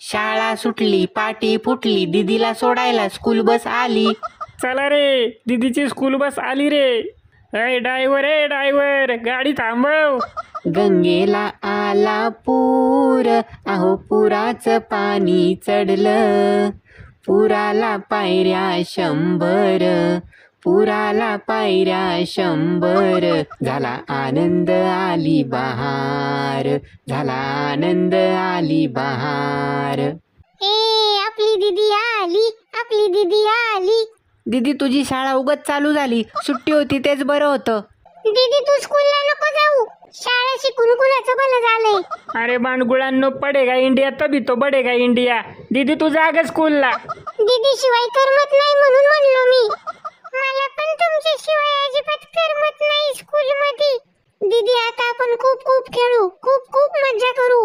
शाळा सुटली, पाटी फुटली, दीदीला सोडायला स्कूल बस आली. चला रे, दीदीची स्कूल बस आली रे. ए ड्रायव्हर गाडी थांबव. गंगेला आला पूर, अहो पुराचं पाणी चढलं. पुराला पायऱ्या 100, पुराला पायऱ्या 100. झाला आनंद आली बहार, झाला आनंद आली बहार. आपली दीदी आली, आपली दीदी आली. दीदी तुझी शाळा उगत चालू झाली, सुट्टी होती तेच बरं होतं. दीदी तू स्कूलला नको जाऊ, शाळा शिकून कुणाचं भलं झालंय. अरे बांडगुळांनो, पडेगा इंडिया तभी तो बडेगा इंडिया. दीदी तू जा ग स्कूलला. दीदी शिवाय करमत नाही म्हणून म्हणलो मी. मला पण तुमच्या शिवाय अजिबात करमत नाही स्कूल मध्ये. दीदी आता आपण खूप खूप खेळू, खूप खूप मजा करू.